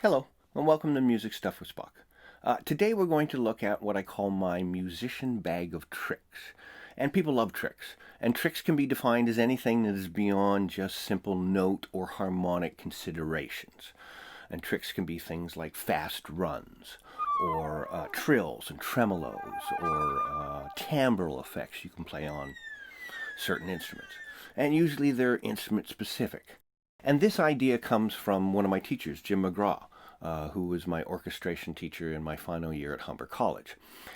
Hello, and welcome to Music Stuff with Spock. Today we're going to look at what I call my musician bag of tricks. And people love tricks. And tricks can be defined as anything that is beyond just simple note or harmonic considerations. And tricks can be things like fast runs, or trills and tremolos, or timbral effects you can play on certain instruments. And usually they're instrument specific. And this idea comes from one of my teachers, Jim McGraw, who was my orchestration teacher in my final year at Humber College.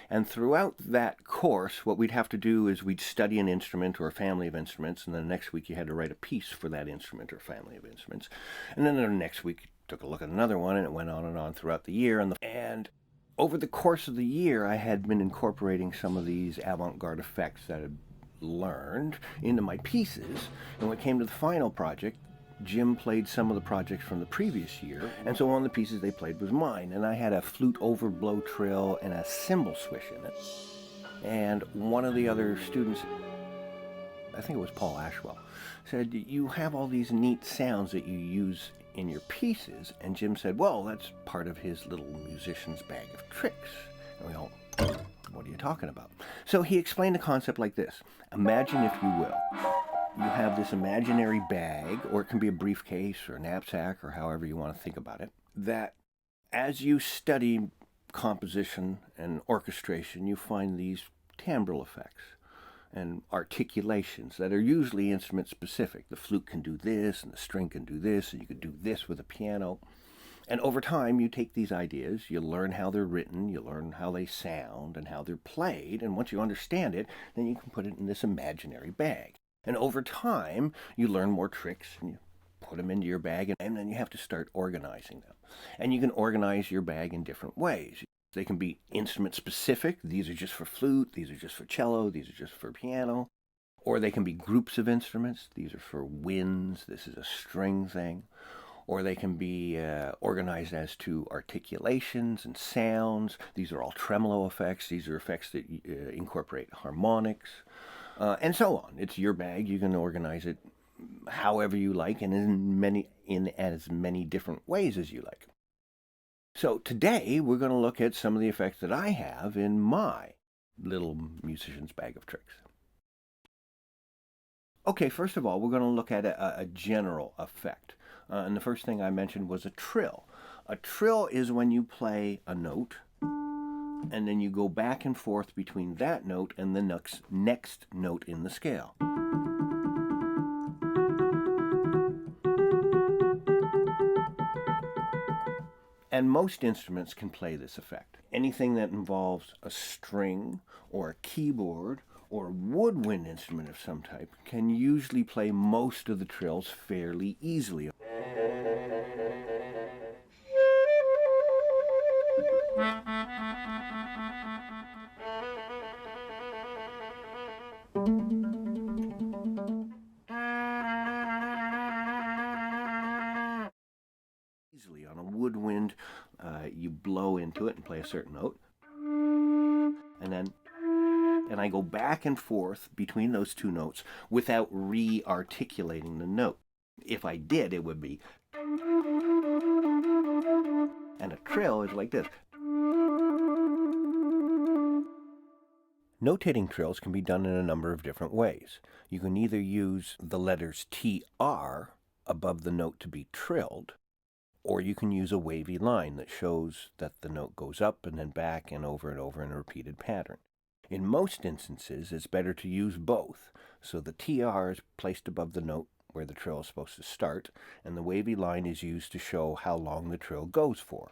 And throughout that course, what we'd have to do is we'd study an instrument or a family of instruments, and then the next week you had to write a piece for that instrument or family of instruments. And then the next week you took a look at another one, and it went on and on throughout the year. And over the course of the year, I had been incorporating some of these avant-garde effects that I had learned into my pieces. And when it came to the final project, Jim played some of the projects from the previous year, and so one of the pieces they played was mine, and I had a flute overblow trill and a cymbal swish in it. And one of the other students, I think it was Paul Ashwell, said, "You have all these neat sounds that you use in your pieces," and Jim said, "Well, that's part of his little musician's bag of tricks." And we all, "What are you talking about?" So he explained the concept like this. Imagine, if you will, you have this imaginary bag, or it can be a briefcase or a knapsack, or however you want to think about it, that as you study composition and orchestration, you find these timbral effects and articulations that are usually instrument specific. The flute can do this, and the string can do this, and you could do this with a piano. And over time, you take these ideas, you learn how they're written, you learn how they sound and how they're played, and once you understand it, then you can put it in this imaginary bag. And over time, you learn more tricks, and you put them into your bag, and then you have to start organizing them. And you can organize your bag in different ways. They can be instrument specific. These are just for flute, these are just for cello, these are just for piano. Or they can be groups of instruments. These are for winds, this is a string thing. Or they can be organized as to articulations and sounds. These are all tremolo effects. These are effects that incorporate harmonics. And so on. It's your bag. You can organize it however you like, and in as many different ways as you like. So today we're going to look at some of the effects that I have in my little musician's bag of tricks. Okay, first of all, we're going to look at a general effect. And the first thing I mentioned was a trill. A trill is when you play a note, and then you go back and forth between that note and the next note in the scale. And most instruments can play this effect. Anything that involves a string or a keyboard or a woodwind instrument of some type can usually play most of the trills fairly easily. Easily on a woodwind, you blow into it and play a certain note, and I go back and forth between those two notes without re-articulating the note. If I did, it would be, and a trill is like this. Notating trills can be done in a number of different ways. You can either use the letters TR above the note to be trilled, or you can use a wavy line that shows that the note goes up and then back and over in a repeated pattern. In most instances, it's better to use both, so the TR is placed above the note where the trill is supposed to start, and the wavy line is used to show how long the trill goes for.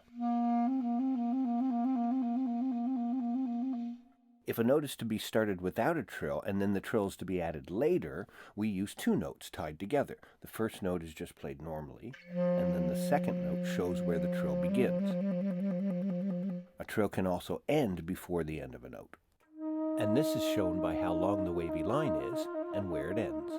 If a note is to be started without a trill and then the trill is to be added later, we use two notes tied together. The first note is just played normally, and then the second note shows where the trill begins. A trill can also end before the end of a note. And this is shown by how long the wavy line is and where it ends.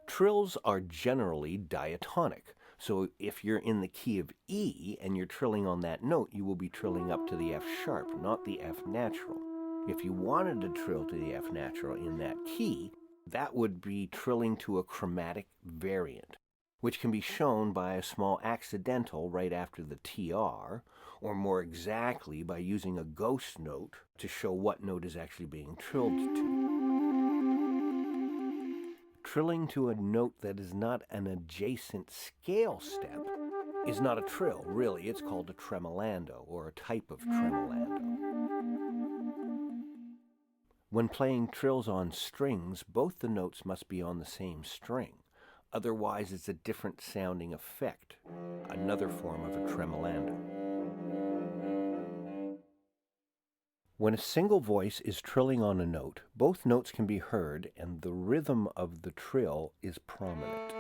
Trills are generally diatonic. So if you're in the key of E and you're trilling on that note, you will be trilling up to the F sharp, not the F natural. If you wanted to trill to the F natural in that key, that would be trilling to a chromatic variant. which can be shown by a small accidental right after the TR, or more exactly by using a ghost note to show what note is actually being trilled to. Trilling to a note that is not an adjacent scale step is not a trill, really. It's called a tremolando, or a type of tremolando. When playing trills on strings, both the notes must be on the same string. Otherwise, it's a different sounding effect, another form of a tremolando. When a single voice is trilling on a note, both notes can be heard and the rhythm of the trill is prominent.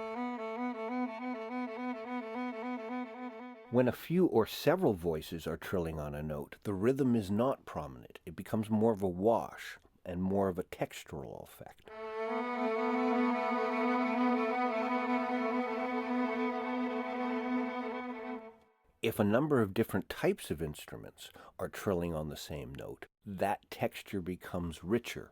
When a few or several voices are trilling on a note, the rhythm is not prominent. It becomes more of a wash and more of a textural effect. If a number of different types of instruments are trilling on the same note, that texture becomes richer.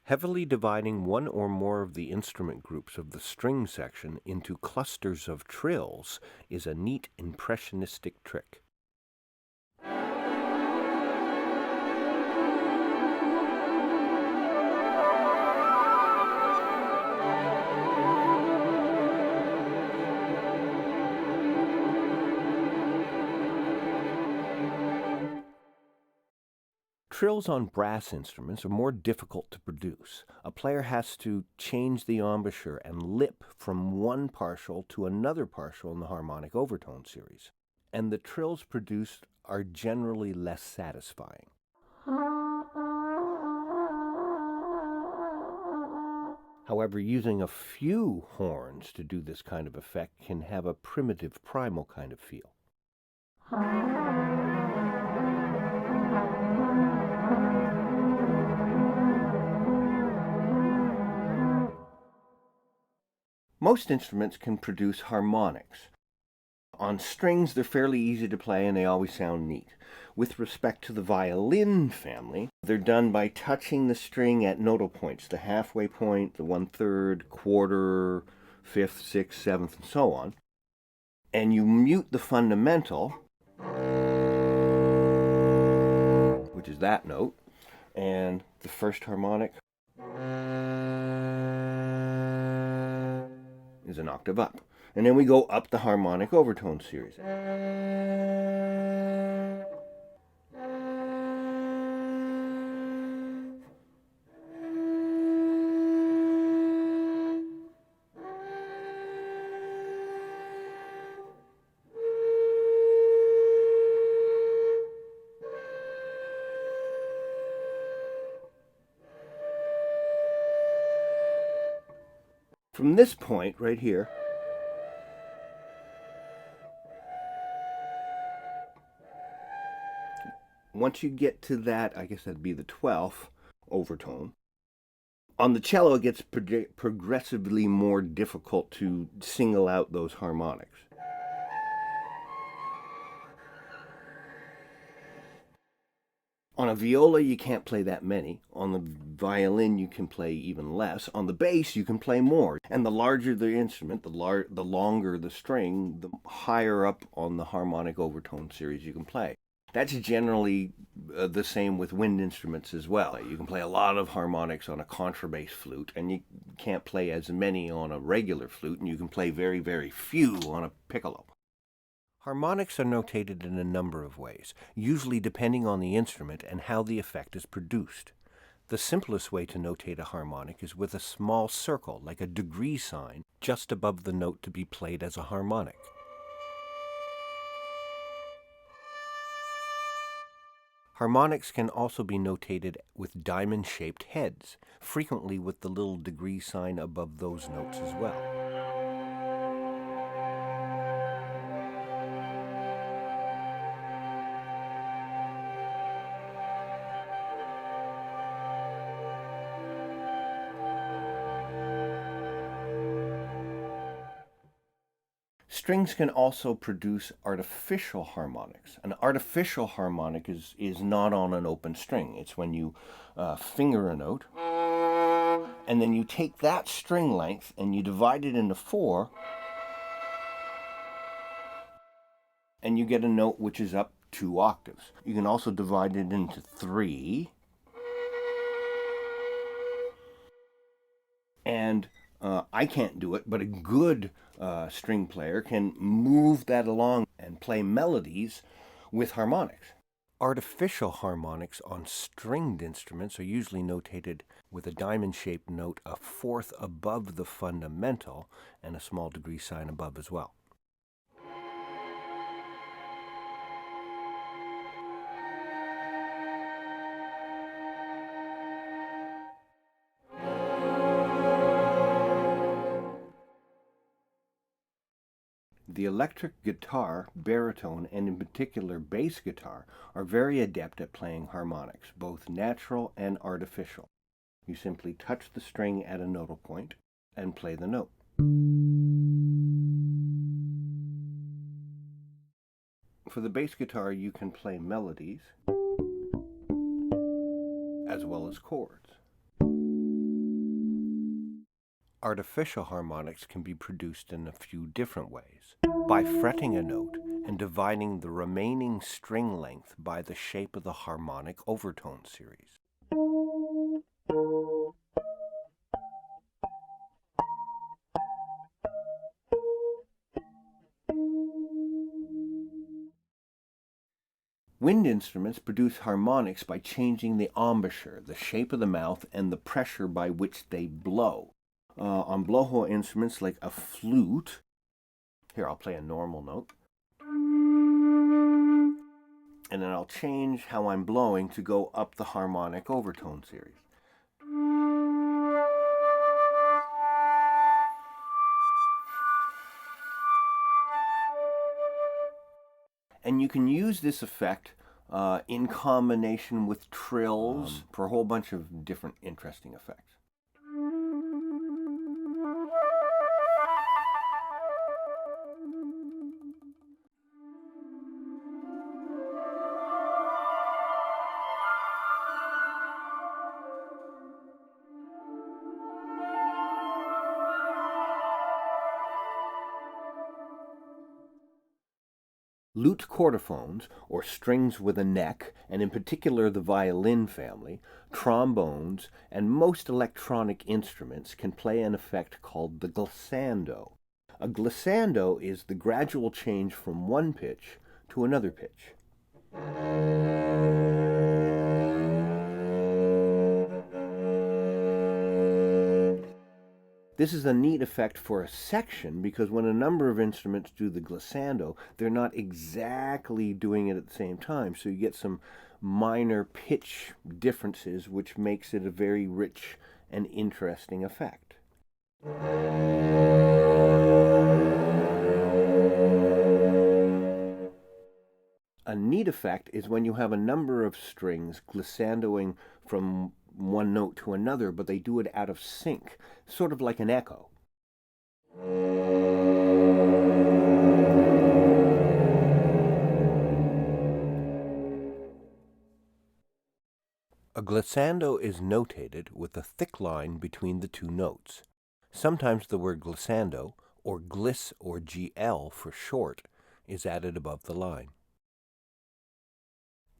Heavily dividing one or more of the instrument groups of the string section into clusters of trills is a neat impressionistic trick. Trills on brass instruments are more difficult to produce. A player has to change the embouchure and lip from one partial to another partial in the harmonic overtone series, and the trills produced are generally less satisfying. However, using a few horns to do this kind of effect can have a primitive, primal kind of feel. Most instruments can produce harmonics. On strings, they're fairly easy to play and they always sound neat. With respect to the violin family, they're done by touching the string at nodal points, the halfway point, the 1/3, quarter, 5th, 6th, 7th, and so on. And you mute the fundamental, which is that note, and the first harmonic is an octave up. And then we go up the harmonic overtone series. From this point right here, once you get to that, I guess that'd be the 12th overtone. On the cello, it gets progressively more difficult to single out those harmonics. On a viola, you can't play that many. On the violin, you can play even less. On the bass, you can play more. And the larger the instrument, the longer the string, the higher up on the harmonic overtone series you can play. That's generally the same with wind instruments as well. You can play a lot of harmonics on a contrabass flute, and you can't play as many on a regular flute, and you can play very, very few on a piccolo. Harmonics are notated in a number of ways, usually depending on the instrument and how the effect is produced. The simplest way to notate a harmonic is with a small circle, like a degree sign, just above the note to be played as a harmonic. Harmonics can also be notated with diamond-shaped heads, frequently with the little degree sign above those notes as well. Strings can also produce artificial harmonics. An artificial harmonic is not on an open string. It's when you finger a note, and then you take that string length and you divide it into 4, and you get a note which is up 2 octaves. You can also divide it into 3, and I can't do it, but a good string player can move that along and play melodies with harmonics. Artificial harmonics on stringed instruments are usually notated with a diamond-shaped note a fourth above the fundamental and a small degree sign above as well. The electric guitar, baritone, and in particular bass guitar are very adept at playing harmonics, both natural and artificial. You simply touch the string at a nodal point and play the note. For the bass guitar, you can play melodies as well as chords. Artificial harmonics can be produced in a few different ways. By fretting a note and dividing the remaining string length by the shape of the harmonic overtone series. Wind instruments produce harmonics by changing the embouchure, the shape of the mouth, and the pressure by which they blow. On blowhole instruments like a flute, here I'll play a normal note, and then I'll change how I'm blowing to go up the harmonic overtone series. And you can use this effect in combination with trills for a whole bunch of different interesting effects. Lute chordophones, or strings with a neck, and in particular the violin family, trombones, and most electronic instruments can play an effect called the glissando. A glissando is the gradual change from one pitch to another pitch. This is a neat effect for a section because when a number of instruments do the glissando, they're not exactly doing it at the same time. So you get some minor pitch differences, which makes it a very rich and interesting effect. A neat effect is when you have a number of strings glissandoing from one note to another, but they do it out of sync, sort of like an echo. A glissando is notated with a thick line between the two notes. Sometimes the word glissando, or gliss or GL for short, is added above the line.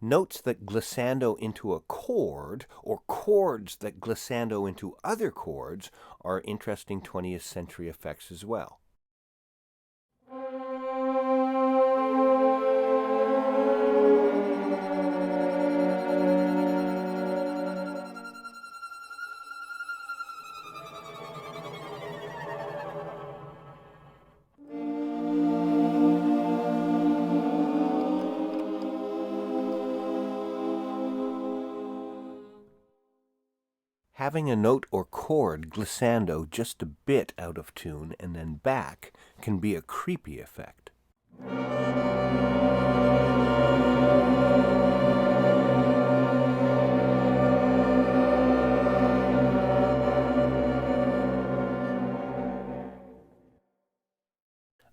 Notes that glissando into a chord, or chords that glissando into other chords, are interesting 20th century effects as well. Having a note or chord glissando just a bit out of tune and then back can be a creepy effect.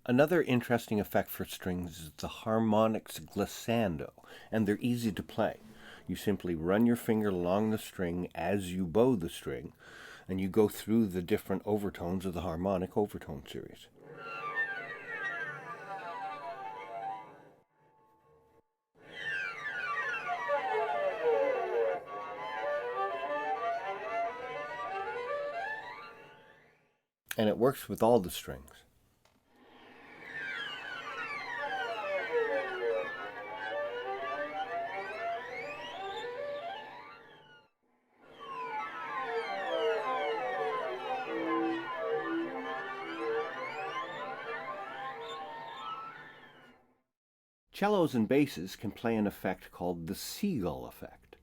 Another interesting effect for strings is the harmonics glissando, and they're easy to play. You simply run your finger along the string as you bow the string, and you go through the different overtones of the harmonic overtone series. And it works with all the strings. Cellos and basses can play an effect called the seagull effect.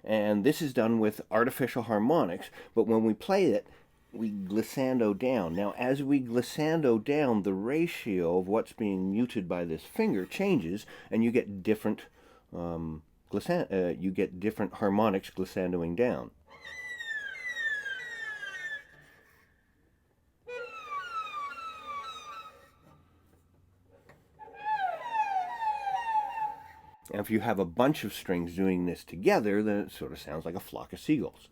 And this is done with artificial harmonics, but when we play it, we glissando down. Now, as we glissando down, the ratio of what's being muted by this finger changes, and you get different harmonics glissandoing down. And if you have a bunch of strings doing this together, then it sort of sounds like a flock of seagulls.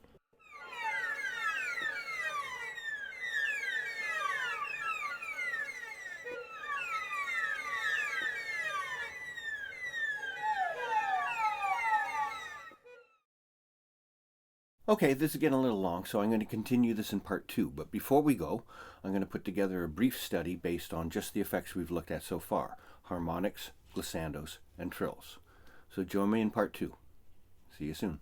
Okay, this is getting a little long, so I'm going to continue this in part 2. But before we go, I'm going to put together a brief study based on just the effects we've looked at so far: harmonics, glissandos, and trills. So join me in part 2. See you soon.